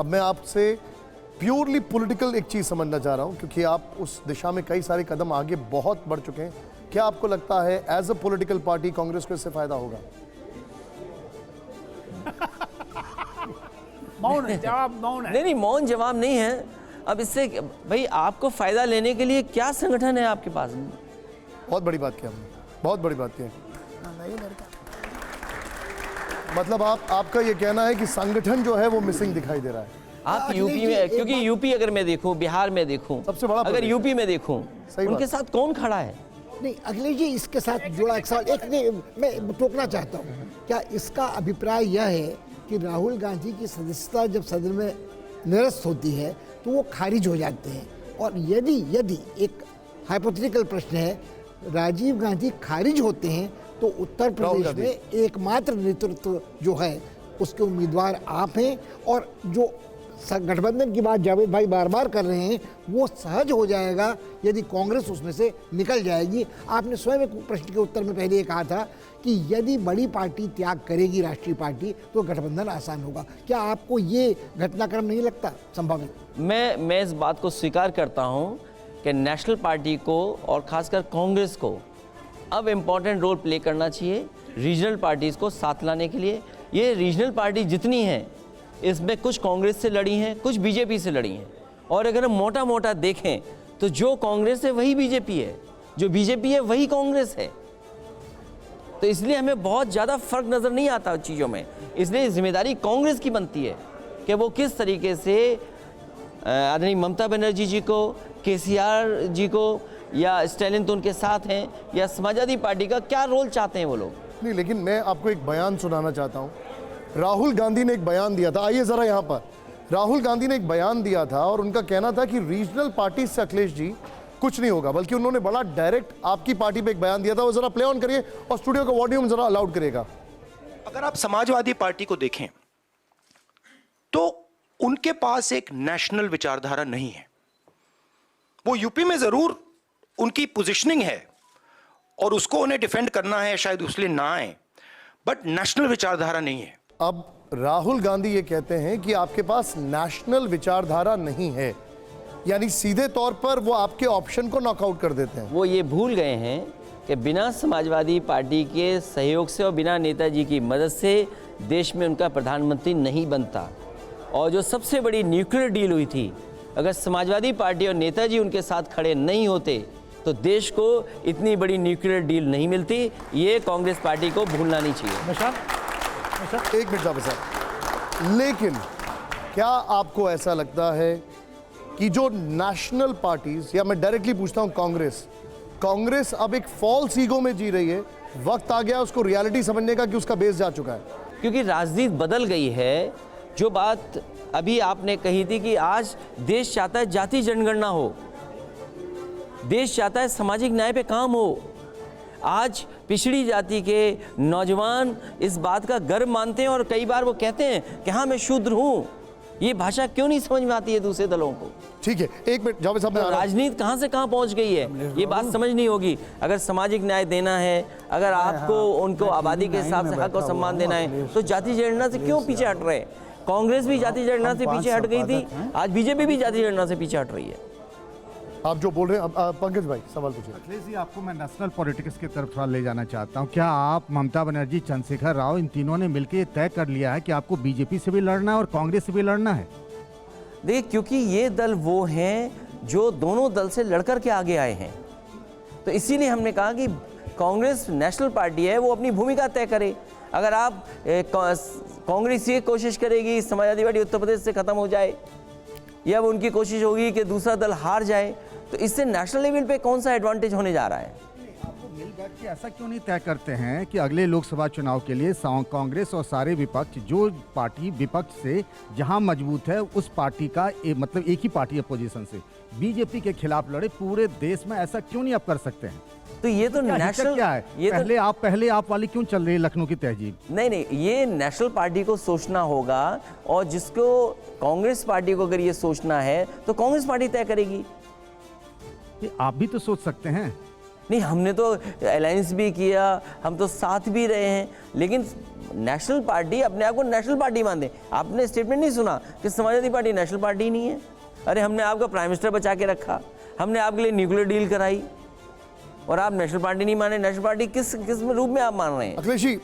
अब मैं आपसे प्योरली पॉलिटिकल एक चीज़ समझना चाह रहा हूं, क्योंकि आप उस दिशा में कई सारे कदम आगे बहुत बढ़ चुके हैं। क्या आपको लगता है as a political party Congress को इससे फायदा होगा? मौन है जवाब, मौन है। नहीं, मौन जवाब नहीं है। अब इससे भाई आपको फायदा लेने के लिए क्या संगठन है आपके पास? बहुत बड़ी बात की हमने, बहुत बड़ी बात की। मतलब आपका ये कहना है कि संगठन जो है वो मिसिंग दिखाई दे रहा है। आप यूपी में, क्योंकि यूपी अगर मैं देखूं, बिहार में देखूं, सबसे बड़ा अगर यूपी में देखूं, उनके साथ कौन खड़ा है? नहीं अखिलेश जी, इसके साथ जुड़ा एक सवाल मैं टोकना चाहता हूँ। क्या इसका अभिप्राय यह है कि राहुल गांधी की सदस्यता जब सदन में निरस्त होती है तो वो खारिज हो जाते हैं? और यदि एक हाइपोथेटिकल प्रश्न है, राजीव गांधी खारिज होते हैं तो उत्तर प्रदेश में एकमात्र नेतृत्व जो है उसके उम्मीदवार आप हैं, और जो गठबंधन की बात जावेद भाई बार बार कर रहे हैं वो सहज हो जाएगा यदि कांग्रेस उसमें से निकल जाएगी। आपने स्वयं एक प्रश्न के उत्तर में पहले ये कहा था कि यदि बड़ी पार्टी त्याग करेगी, राष्ट्रीय पार्टी, तो गठबंधन आसान होगा। क्या आपको ये घटनाक्रम नहीं लगता संभावित? मैं इस बात को स्वीकार करता हूं कि नेशनल पार्टी को और खासकर कांग्रेस को अब इम्पॉर्टेंट रोल प्ले करना चाहिए रीजनल पार्टीज़ को साथ लाने के लिए। ये रीजनल पार्टी जितनी हैं, इसमें कुछ कांग्रेस से लड़ी हैं, कुछ बीजेपी से लड़ी हैं, और अगर हम मोटा मोटा देखें तो जो कांग्रेस है वही बीजेपी है, जो बीजेपी है वही कांग्रेस है। तो इसलिए हमें बहुत ज़्यादा फर्क नज़र नहीं आता चीज़ों में। इसलिए जिम्मेदारी कांग्रेस की बनती है कि वो किस तरीके से आदरणीय ममता बनर्जी जी को, केसीआर जी को, या स्टैलिन तो उनके साथ हैं, या समाजवादी पार्टी का क्या रोल चाहते हैं वो लोग। नहीं, लेकिन मैं आपको एक बयान सुनाना चाहता हूँ। राहुल गांधी ने एक बयान दिया था, आइए जरा यहाँ पर। राहुल गांधी ने एक बयान दिया था और उनका कहना था कि रीजनल पार्टी से अखिलेश जी कुछ नहीं होगा, बल्कि उन्होंने बड़ा डायरेक्ट आपकी पार्टी पे एक बयान दिया था। वो जरा प्ले ऑन करिए और स्टूडियो का वॉल्यूम जरा अलाउड करिएगा। अगर आप समाजवादी पार्टी को देखें तो उनके पास एक नेशनल विचारधारा नहीं है। वो यूपी में जरूर उनकी पोजीशनिंग है और उसको उन्हें डिफेंड करना है, शायद उसलिए ना आए, बट नेशनल विचारधारा नहीं है। अब राहुल गांधी ये कहते हैं कि आपके पास नेशनल विचारधारा नहीं है, यानी सीधे तौर पर वो आपके ऑप्शन को नॉकआउट कर देते हैं। वो ये भूल गए हैं कि बिना समाजवादी पार्टी के सहयोग से और बिना नेताजी की मदद से देश में उनका प्रधानमंत्री नहीं बनता। और जो सबसे बड़ी न्यूक्लियर डील हुई थी, अगर समाजवादी पार्टी और नेताजी उनके साथ खड़े नहीं होते तो देश को इतनी बड़ी न्यूक्लियर डील नहीं मिलती। ये कांग्रेस पार्टी को भूलना नहीं चाहिए। एक मिनट जावेद साहब, लेकिन क्या आपको ऐसा लगता है कि जो नेशनल पार्टीज, या मैं डायरेक्टली पूछता हूं कांग्रेस अब एक फॉल्स ईगो में जी रही है? वक्त आ गया उसको रियलिटी समझने का कि उसका बेस जा चुका है, क्योंकि राजनीति बदल गई है। जो बात अभी आपने कही थी कि आज देश चाहता है जाति जनगणना हो, देश चाहता है सामाजिक न्याय पे काम हो। आज पिछड़ी जाति के नौजवान इस बात का गर्व मानते हैं और कई बार वो कहते हैं कि हाँ मैं शूद्र हूँ। ये भाषा क्यों नहीं समझ में आती है दूसरे दलों को? ठीक है, एक मिनट जावेद साहब, तो राजनीति कहाँ से कहाँ पहुँच गई है, ये बात समझ नहीं होगी। अगर सामाजिक न्याय देना है, अगर आपको उनको आबादी के हिसाब से हक और सम्मान देना है, तो जाति जनगणना से क्यों पीछे हट रहे हैं? कांग्रेस भी जाति जनगणना से पीछे हट गई थी, आज बीजेपी भी जाति जनगणना से पीछे हट रही है। आप जो बोल रहे हैं, पंकज भाई सवाल पूछिए। अखिलेश जी, आपको मैं नेशनल पॉलिटिक्स की तरफ थोड़ा ले जाना चाहता हूं। क्या आप, ममता बनर्जी, चंद्रशेखर राव, इन तीनों ने मिलकर ये तय कर लिया है कि आपको बीजेपी से भी लड़ना है और कांग्रेस से भी लड़ना है? देखिए, क्योंकि ये दल वो हैं जो दोनों दल से लड़कर के आगे आए हैं, तो इसीलिए हमने कहा कि कांग्रेस नेशनल पार्टी है, वो अपनी भूमिका तय करे। अगर आप कांग्रेस ये कोशिश करेगी समाजवादी पार्टी उत्तर प्रदेश से खत्म हो जाए, या वो उनकी कोशिश होगी कि दूसरा दल हार जाए, तो इससे नेशनल लेवल पे कौन सा एडवांटेज होने जा रहा है? आपको मिल बैठ के ऐसा क्यों नहीं तय करते हैं कि अगले लोकसभा चुनाव के लिए कांग्रेस और सारे विपक्ष, जो पार्टी विपक्ष से जहां मजबूत है उस पार्टी का मतलब एक ही पार्टी अपोजिशन से बीजेपी के खिलाफ लड़े पूरे देश में? ऐसा क्यों नहीं आप कर सकते हैं? तो ये तो नेशनल क्या है, ये पहले आप वाली क्यों चल रही है लखनऊ की तहजीब? नहीं, ये नेशनल पार्टी को सोचना होगा, और जिसको कांग्रेस पार्टी को अगर ये सोचना है तो कांग्रेस पार्टी तय करेगी। आप भी तो सोच सकते हैं। नहीं, हमने तो अलायंस भी किया, हम तो साथ भी रहे हैं, लेकिन नेशनल पार्टी अपने आप को नेशनल पार्टी मानते। आपने स्टेटमेंट नहीं सुना कि समाजवादी पार्टी नेशनल पार्टी नहीं है? अरे हमने आपका प्राइम मिनिस्टर बचा के रखा, हमने आपके लिए न्यूक्लियर डील कराई, और आप नेशनल पार्टी नहीं माने। नेशनल पार्टी किस रूप में आप मान रहे हैं? अखिलेश जी,